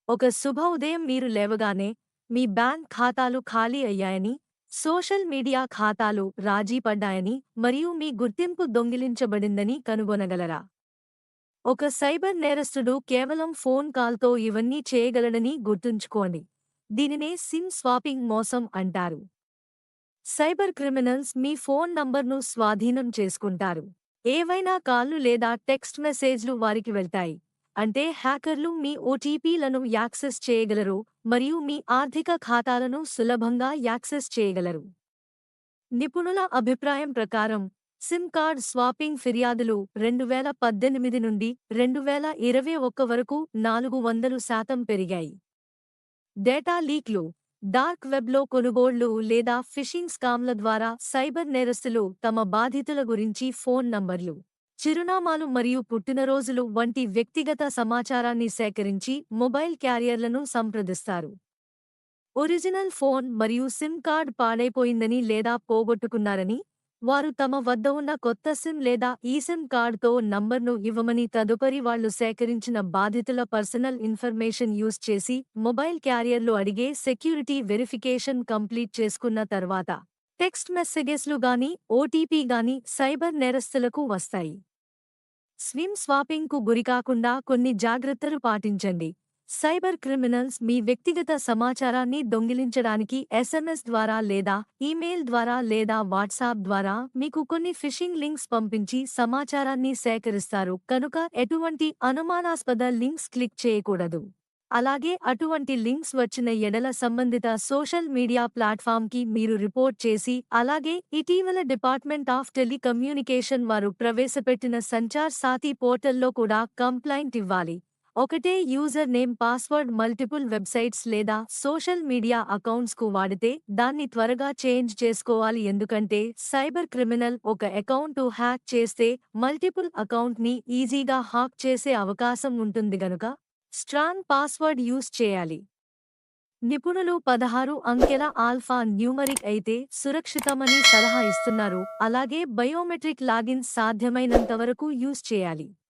ఒక శుభ ఉదయం మీరు లేవగానే మీ బ్యాంక్ ఖాతాలు ఖాళీ అయ్యాయని, సోషల్ మీడియా ఖాతాలు రాజీ పడ్డాయని మరియు మీ గుర్తింపు దొంగిలించబడిందని కనుగొనగలరా? ఒక సైబర్ నేరస్తుడు కేవలం ఫోన్ కాల్తో ఇవన్నీ చేయగలడని గుర్తుంచుకోండి. దీనినే సిమ్ స్వాపింగ్ మోసం అంటారు. సైబర్ క్రిమినల్స్ మీ ఫోన్ నంబర్ను స్వాధీనం చేసుకుంటారు. ఏవైనా కాల్లు లేదా టెక్స్ట్ మెసేజ్లు వారికి వెళ్తాయి. అంటే హ్యాకర్లు మీ ఓటీపీలను యాక్సెస్ చేయగలరు మరియు మీ ఆర్థిక ఖాతాలను సులభంగా యాక్సెస్ చేయగలరు. నిపుణుల అభిప్రాయం ప్రకారం సిమ్ కార్డ్ స్వాపింగ్ ఫిర్యాదులు 2018 నుండి 2021 వరకు 400% పెరిగాయి. డేటా లీక్లు, డార్క్ వెబ్లో కొనుగోళ్లు లేదా ఫిషింగ్ స్కామ్ల ద్వారా సైబర్ నేరస్తులు తమ బాధితుల గురించి ఫోన్ నంబర్లు, చిరునామాలు మరియు పుట్టినరోజులు వంటి వ్యక్తిగత సమాచారాన్ని సేకరించి మొబైల్ క్యారియర్లను సంప్రదిస్తారు. ఒరిజినల్ ఫోన్ మరియు సిమ్ కార్డ్ పాడైపోయిందని లేదా పోగొట్టుకున్నారని, వారు తమ వద్ద ఉన్న కొత్త సిమ్ లేదా ఈసిమ్ కార్డ్తో నంబర్ను ఇవ్వమని తదుపరి వాళ్లు సేకరించిన బాధితుల పర్సనల్ ఇన్ఫర్మేషన్ యూజ్ చేసి మొబైల్ క్యారియర్లు అడిగే సెక్యూరిటీ వెరిఫికేషన్ కంప్లీట్ చేసుకున్న తర్వాత టెక్స్ట్ మెసేజెస్లు గానీ ఓటీపీ గానీ సైబర్ నేరస్తులకు వస్తాయి. సిమ్ స్వాపింగ్కు గురికాకుండా కొన్ని జాగ్రత్తలు పాటించండి. సైబర్ క్రిమినల్స్ మీ వ్యక్తిగత సమాచారాన్ని దొంగిలించడానికి ఎస్ఎంఎస్ ద్వారా లేదా ఈమెయిల్ ద్వారా లేదా వాట్సాప్ ద్వారా మీకు కొన్ని ఫిషింగ్ లింక్స్ పంపించి సమాచారాన్ని సేకరిస్తారు కనుక ఎటువంటి అనుమానాస్పద లింక్స్ క్లిక్ చేయకూడదు. అలాగే అటువంటి లింక్స్ వచ్చిన ఎడల సంబంధిత సోషల్ మీడియా ప్లాట్ఫామ్కి మీరు రిపోర్ట్ చేసి అలాగే ఇటీవల డిపార్ట్మెంట్ ఆఫ్ టెలికమ్యూనికేషన్ వారు ప్రవేశపెట్టిన సంచార్ సాథీ పోర్టల్లో కూడా కంప్లైంట్ ఇవ్వాలి. ఒకటే user name password multiple websites లేదా సోషల్ మీడియా అకౌంట్స్కు వాడితే దాన్ని త్వరగా చేంజ్ చేసుకోవాలి ఎందుకంటే సైబర్ క్రిమినల్ ఒక అకౌంట్ హ్యాక్ చేస్తే మల్టిపుల్ అకౌంట్ని ఈజీగా హ్యాక్ చేసే అవకాశం ఉంటుంది గనుక స్ట్రాంగ్ పాస్వర్డ్ యూజ్ చేయాలి. నిపుణులు 16 అంకెల ఆల్ఫా న్యూమరిక్ అయితే సురక్షితమని సలహా ఇస్తున్నారు. అలాగే బయోమెట్రిక్ లాగిన్ సాధ్యమైనంతవరకు యూజ్ చేయాలి.